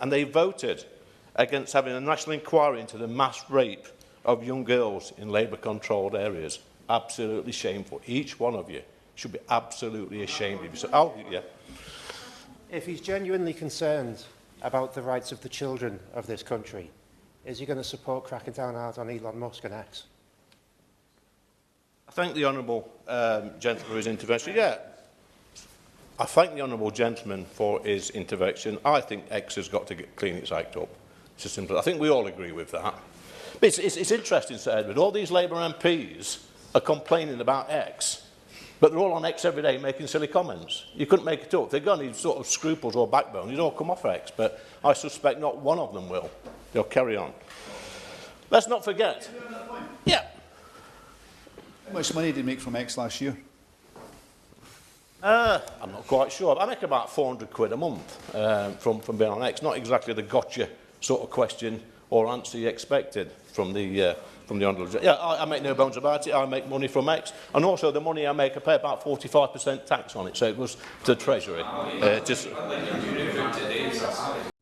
and they voted against having a national inquiry into the mass rape of young girls in Labour-controlled areas. Absolutely shameful. Each one of you should be absolutely ashamed of yourself. If he's genuinely concerned about the rights of the children of this country, is he going to support cracking down hard on Elon Musk and X? I thank the honourable gentleman for his intervention. Yeah, I thank the honourable gentleman for his intervention. I think X has got to clean its act up. It's as simple. I think we all agree with that. But it's interesting, Sir Edward. All these Labour MPs are complaining about X, but they're all on X every day making silly comments. You couldn't make it up. They've got any sort of scruples or backbone, you'd all come off X, but I suspect not one of them will. They'll carry on. Let's not forget. Yeah. How much money did you make from X last year? I'm not quite sure. I make about £400 a month from being on X. Not exactly the gotcha sort of question or answer you expected from the honourable. Yeah, I make no bones about it. I make money from X, and also the money I make, I pay about 45% tax on it, so it goes to the Treasury.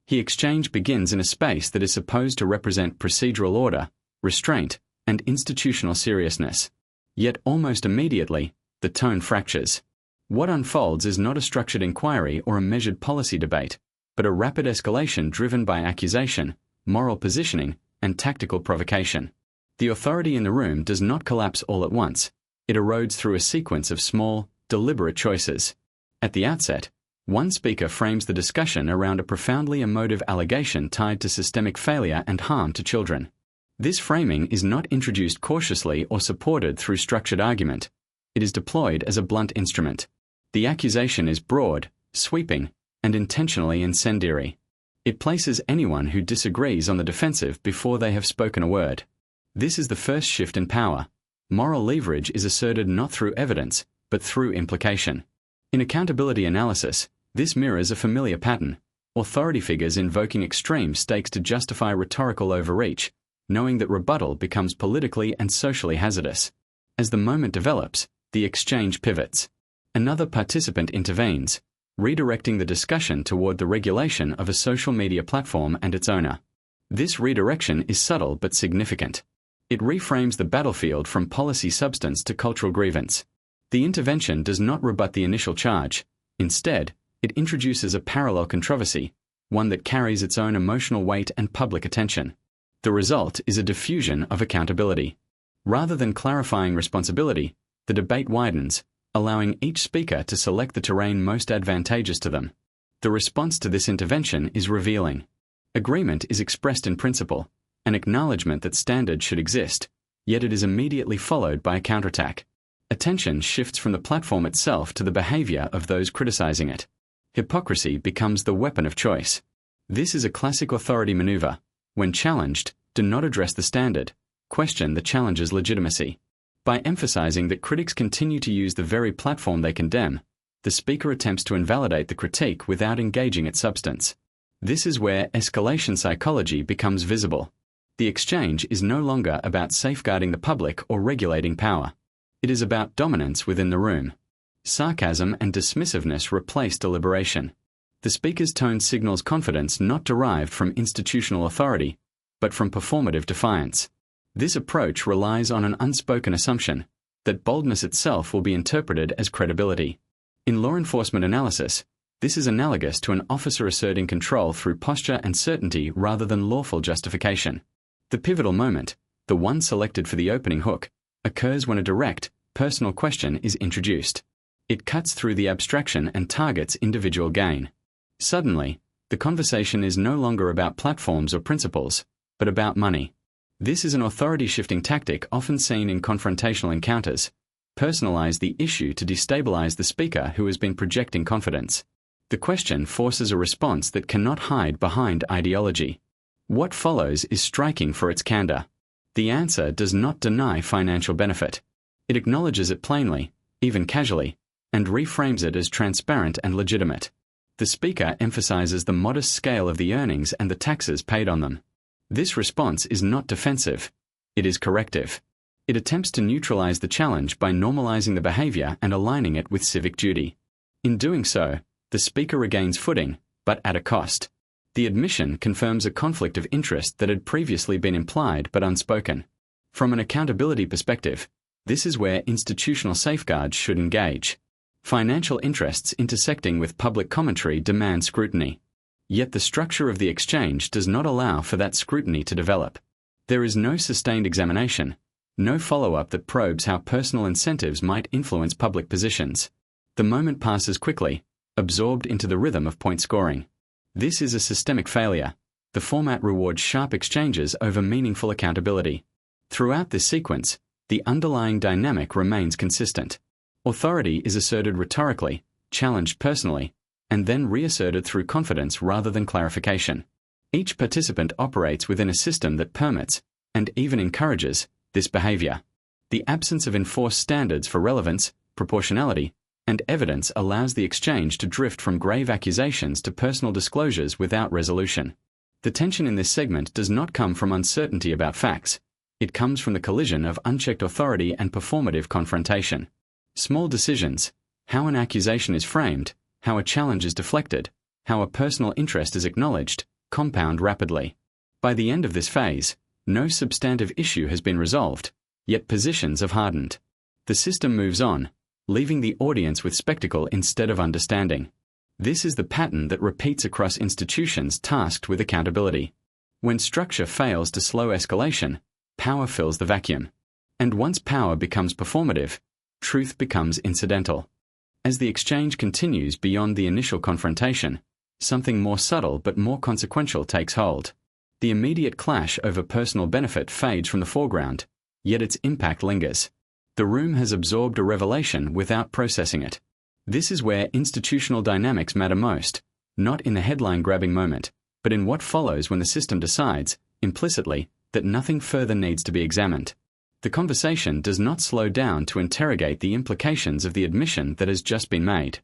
The exchange begins in a space that is supposed to represent procedural order, restraint, and institutional seriousness. Yet almost immediately, the tone fractures. What unfolds is not a structured inquiry or a measured policy debate, but a rapid escalation driven by accusation, moral positioning, and tactical provocation. The authority in the room does not collapse all at once. It erodes through a sequence of small, deliberate choices. At the outset, one speaker frames the discussion around a profoundly emotive allegation tied to systemic failure and harm to children. This framing is not introduced cautiously or supported through structured argument. It is deployed as a blunt instrument. The accusation is broad, sweeping, and intentionally incendiary. It places anyone who disagrees on the defensive before they have spoken a word. This is the first shift in power. Moral leverage is asserted not through evidence, but through implication. In accountability analysis, this mirrors a familiar pattern: authority figures invoking extreme stakes to justify rhetorical overreach, knowing that rebuttal becomes politically and socially hazardous. As the moment develops, the exchange pivots. Another participant intervenes, redirecting the discussion toward the regulation of a social media platform and its owner. This redirection is subtle but significant. It reframes the battlefield from policy substance to cultural grievance. The intervention does not rebut the initial charge. Instead, it introduces a parallel controversy, one that carries its own emotional weight and public attention. The result is a diffusion of accountability. Rather than clarifying responsibility, the debate widens, allowing each speaker to select the terrain most advantageous to them. The response to this intervention is revealing. Agreement is expressed in principle, an acknowledgement that standards should exist, yet it is immediately followed by a counterattack. Attention shifts from the platform itself to the behaviour of those criticising it. Hypocrisy becomes the weapon of choice. This is a classic authority manoeuvre. When challenged, do not address the standard, question the challenger's legitimacy. By emphasizing that critics continue to use the very platform they condemn, the speaker attempts to invalidate the critique without engaging its substance. This is where escalation psychology becomes visible. The exchange is no longer about safeguarding the public or regulating power. It is about dominance within the room. Sarcasm and dismissiveness replace deliberation. The speaker's tone signals confidence not derived from institutional authority, but from performative defiance. This approach relies on an unspoken assumption that boldness itself will be interpreted as credibility. In law enforcement analysis, this is analogous to an officer asserting control through posture and certainty rather than lawful justification. The pivotal moment, the one selected for the opening hook, occurs when a direct, personal question is introduced. It cuts through the abstraction and targets individual gain. Suddenly, the conversation is no longer about platforms or principles, but about money. This is an authority-shifting tactic often seen in confrontational encounters. Personalize the issue to destabilize the speaker who has been projecting confidence. The question forces a response that cannot hide behind ideology. What follows is striking for its candor. The answer does not deny financial benefit. It acknowledges it plainly, even casually, and reframes it as transparent and legitimate. The speaker emphasizes the modest scale of the earnings and the taxes paid on them. This response is not defensive. It is corrective. It attempts to neutralize the challenge by normalizing the behavior and aligning it with civic duty. In doing so, the speaker regains footing, but at a cost. The admission confirms a conflict of interest that had previously been implied but unspoken. From an accountability perspective, this is where institutional safeguards should engage. Financial interests intersecting with public commentary demand scrutiny. Yet the structure of the exchange does not allow for that scrutiny to develop. There is no sustained examination, no follow-up that probes how personal incentives might influence public positions. The moment passes quickly, absorbed into the rhythm of point scoring. This is a systemic failure. The format rewards sharp exchanges over meaningful accountability. Throughout this sequence, the underlying dynamic remains consistent. Authority is asserted rhetorically, challenged personally, and then reasserted through confidence rather than clarification. Each participant operates within a system that permits, and even encourages, this behavior. The absence of enforced standards for relevance, proportionality, and evidence allows the exchange to drift from grave accusations to personal disclosures without resolution. The tension in this segment does not come from uncertainty about facts. It comes from the collision of unchecked authority and performative confrontation. Small decisions, how an accusation is framed, how a challenge is deflected, how a personal interest is acknowledged, compound rapidly. By the end of this phase, no substantive issue has been resolved, yet positions have hardened. The system moves on, leaving the audience with spectacle instead of understanding. This is the pattern that repeats across institutions tasked with accountability. When structure fails to slow escalation, power fills the vacuum. And once power becomes performative, truth becomes incidental. As the exchange continues beyond the initial confrontation, something more subtle but more consequential takes hold. The immediate clash over personal benefit fades from the foreground, yet its impact lingers. The room has absorbed a revelation without processing it. This is where institutional dynamics matter most, not in the headline-grabbing moment, but in what follows when the system decides, implicitly, that nothing further needs to be examined. The conversation does not slow down to interrogate the implications of the admission that has just been made.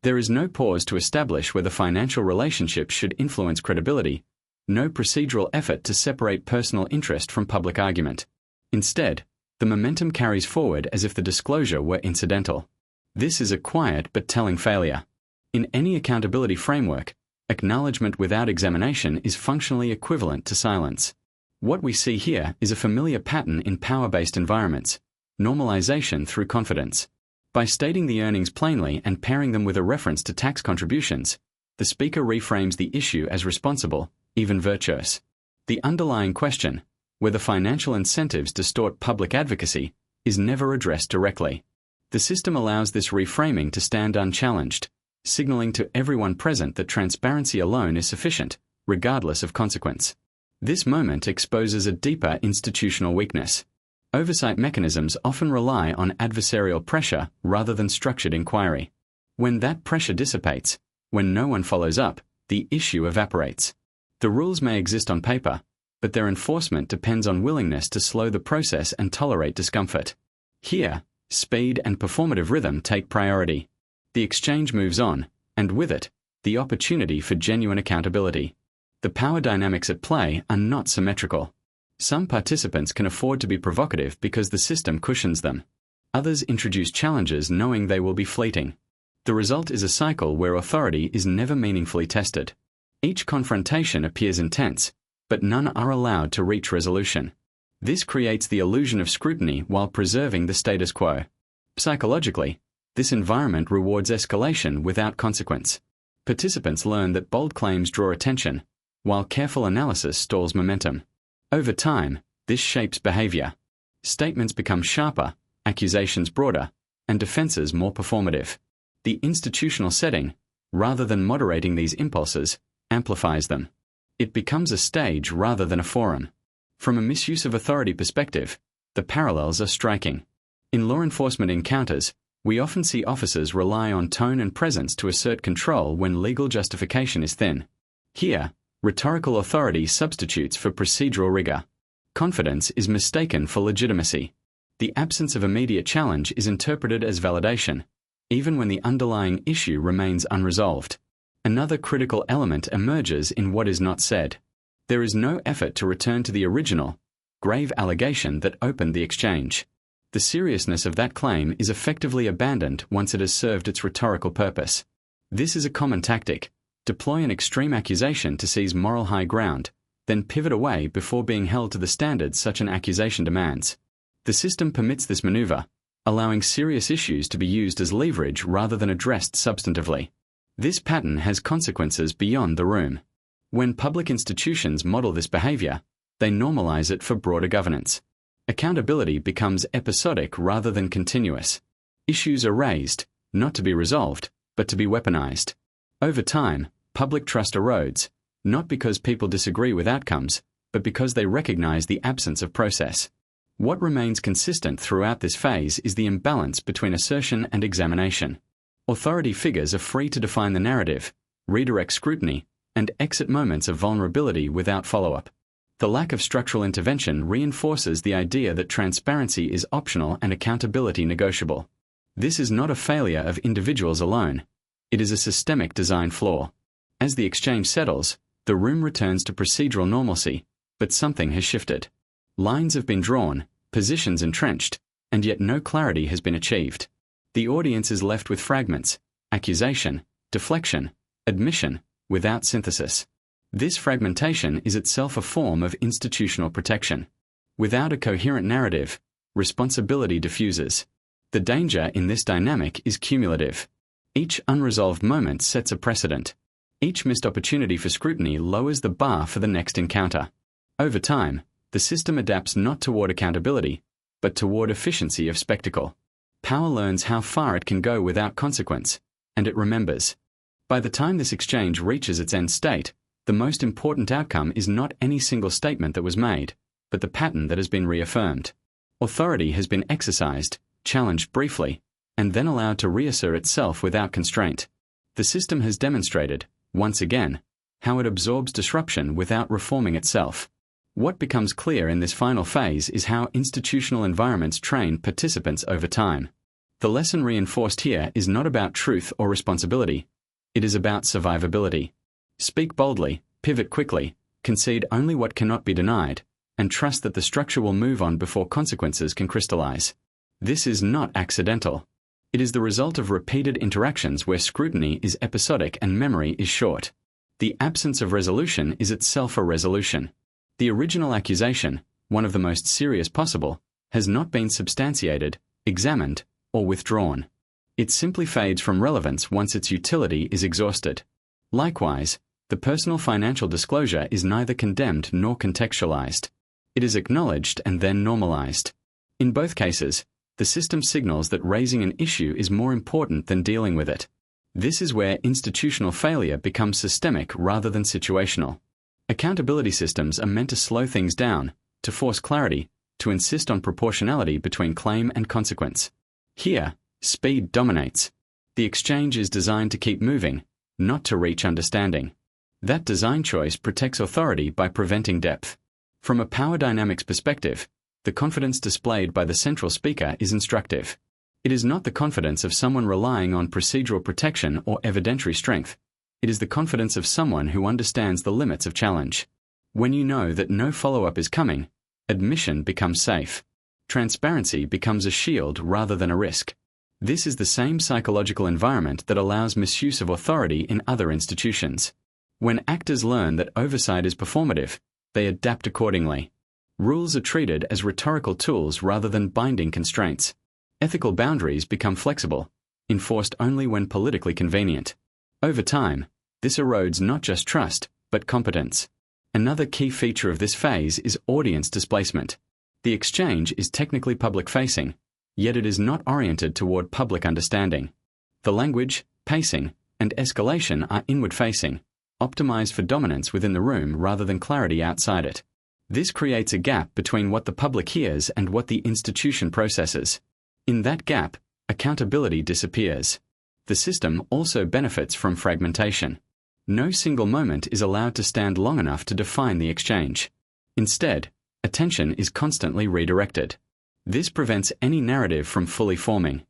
There is no pause to establish whether financial relationships should influence credibility, no procedural effort to separate personal interest from public argument. Instead, the momentum carries forward as if the disclosure were incidental. This is a quiet but telling failure. In any accountability framework, acknowledgement without examination is functionally equivalent to silence. What we see here is a familiar pattern in power-based environments: normalization through confidence. By stating the earnings plainly and pairing them with a reference to tax contributions, the speaker reframes the issue as responsible, even virtuous. The underlying question, whether financial incentives distort public advocacy, is never addressed directly. The system allows this reframing to stand unchallenged, signaling to everyone present that transparency alone is sufficient, regardless of consequence. This moment exposes a deeper institutional weakness. Oversight mechanisms often rely on adversarial pressure rather than structured inquiry. When that pressure dissipates, when no one follows up, the issue evaporates. The rules may exist on paper, but their enforcement depends on willingness to slow the process and tolerate discomfort. Here, speed and performative rhythm take priority. The exchange moves on, and with it, the opportunity for genuine accountability. The power dynamics at play are not symmetrical. Some participants can afford to be provocative because the system cushions them. Others introduce challenges knowing they will be fleeting. The result is a cycle where authority is never meaningfully tested. Each confrontation appears intense, but none are allowed to reach resolution. This creates the illusion of scrutiny while preserving the status quo. Psychologically, this environment rewards escalation without consequence. Participants learn that bold claims draw attention, while careful analysis stalls momentum. Over time, this shapes behavior. Statements become sharper, accusations broader, and defenses more performative. The institutional setting, rather than moderating these impulses, amplifies them. It becomes a stage rather than a forum. From a misuse of authority perspective, the parallels are striking. In law enforcement encounters, we often see officers rely on tone and presence to assert control when legal justification is thin. Here, rhetorical authority substitutes for procedural rigor. Confidence is mistaken for legitimacy. The absence of immediate challenge is interpreted as validation, even when the underlying issue remains unresolved. Another critical element emerges in what is not said. There is no effort to return to the original, grave allegation that opened the exchange. The seriousness of that claim is effectively abandoned once it has served its rhetorical purpose. This is a common tactic, deploy an extreme accusation to seize moral high ground, then pivot away before being held to the standards such an accusation demands. The system permits this maneuver, allowing serious issues to be used as leverage rather than addressed substantively. This pattern has consequences beyond the room. When public institutions model this behavior, they normalize it for broader governance. Accountability becomes episodic rather than continuous. Issues are raised, not to be resolved, but to be weaponized. Over time, public trust erodes, not because people disagree with outcomes, but because they recognize the absence of process. What remains consistent throughout this phase is the imbalance between assertion and examination. Authority figures are free to define the narrative, redirect scrutiny, and exit moments of vulnerability without follow-up. The lack of structural intervention reinforces the idea that transparency is optional and accountability negotiable. This is not a failure of individuals alone. It is a systemic design flaw. As the exchange settles, the room returns to procedural normalcy, but something has shifted. Lines have been drawn, positions entrenched, and yet no clarity has been achieved. The audience is left with fragments, accusation, deflection, admission, without synthesis. This fragmentation is itself a form of institutional protection. Without a coherent narrative, responsibility diffuses. The danger in this dynamic is cumulative. Each unresolved moment sets a precedent. Each missed opportunity for scrutiny lowers the bar for the next encounter. Over time, the system adapts not toward accountability, but toward efficiency of spectacle. Power learns how far it can go without consequence, and it remembers. By the time this exchange reaches its end state, the most important outcome is not any single statement that was made, but the pattern that has been reaffirmed. Authority has been exercised, challenged briefly, and then allowed to reassert itself without constraint. The system has demonstrated, once again, how it absorbs disruption without reforming itself. What becomes clear in this final phase is how institutional environments train participants over time. The lesson reinforced here is not about truth or responsibility. It is about survivability. Speak boldly, pivot quickly, concede only what cannot be denied, and trust that the structure will move on before consequences can crystallize. This is not accidental. It is the result of repeated interactions where scrutiny is episodic and memory is short. The absence of resolution is itself a resolution. The original accusation, one of the most serious possible, has not been substantiated, examined, or withdrawn. It simply fades from relevance once its utility is exhausted. Likewise, the personal financial disclosure is neither condemned nor contextualized. It is acknowledged and then normalized. In both cases, the system signals that raising an issue is more important than dealing with it. This is where institutional failure becomes systemic rather than situational. Accountability systems are meant to slow things down, to force clarity, to insist on proportionality between claim and consequence. Here, speed dominates. The exchange is designed to keep moving, not to reach understanding. That design choice protects authority by preventing depth. From a power dynamics perspective, the confidence displayed by the central speaker is instructive. It is not the confidence of someone relying on procedural protection or evidentiary strength. It is the confidence of someone who understands the limits of challenge. When you know that no follow-up is coming, admission becomes safe. Transparency becomes a shield rather than a risk. This is the same psychological environment that allows misuse of authority in other institutions. When actors learn that oversight is performative, they adapt accordingly. Rules are treated as rhetorical tools rather than binding constraints. Ethical boundaries become flexible, enforced only when politically convenient. Over time, this erodes not just trust, but competence. Another key feature of this phase is audience displacement. The exchange is technically public-facing, yet it is not oriented toward public understanding. The language, pacing, and escalation are inward-facing, optimized for dominance within the room rather than clarity outside it. This creates a gap between what the public hears and what the institution processes. In that gap, accountability disappears. The system also benefits from fragmentation. No single moment is allowed to stand long enough to define the exchange. Instead, attention is constantly redirected. This prevents any narrative from fully forming.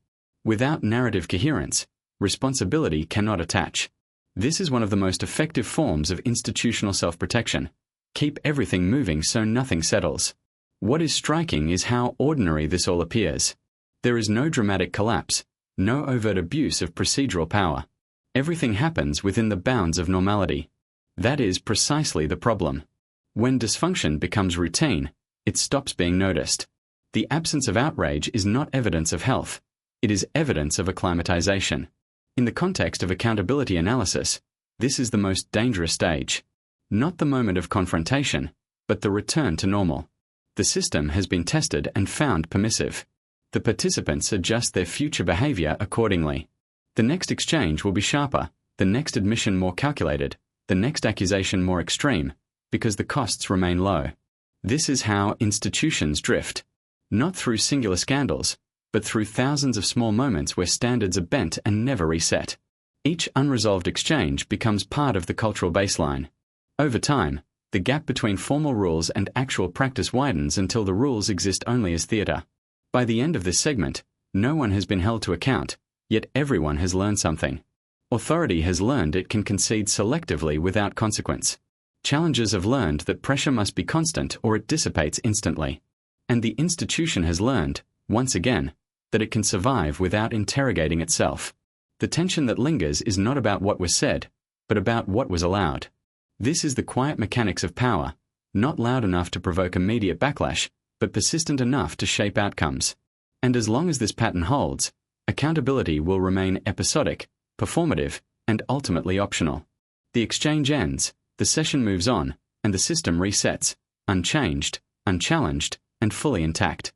Without narrative coherence, responsibility cannot attach. This is one of the most effective forms of institutional self-protection. Keep everything moving so nothing settles. What is striking is how ordinary this all appears. There is no dramatic collapse, no overt abuse of procedural power. Everything happens within the bounds of normality. That is precisely the problem. When dysfunction becomes routine, it stops being noticed. The absence of outrage is not evidence of health. It is evidence of acclimatization. In the context of accountability analysis, this is the most dangerous stage. Not the moment of confrontation, but the return to normal. The system has been tested and found permissive. The participants adjust their future behavior accordingly. The next exchange will be sharper, the next admission more calculated, the next accusation more extreme, because the costs remain low. This is how institutions drift. Not through singular scandals, but through thousands of small moments where standards are bent and never reset. Each unresolved exchange becomes part of the cultural baseline. Over time, the gap between formal rules and actual practice widens until the rules exist only as theatre. By the end of this segment, no one has been held to account, yet everyone has learned something. Authority has learned it can concede selectively without consequence. Challengers have learned that pressure must be constant or it dissipates instantly. And the institution has learned, once again, that it can survive without interrogating itself. The tension that lingers is not about what was said, but about what was allowed. This is the quiet mechanics of power, not loud enough to provoke immediate backlash, but persistent enough to shape outcomes. And as long as this pattern holds, accountability will remain episodic, performative, and ultimately optional. The exchange ends, the session moves on, and the system resets, unchanged, unchallenged, and fully intact.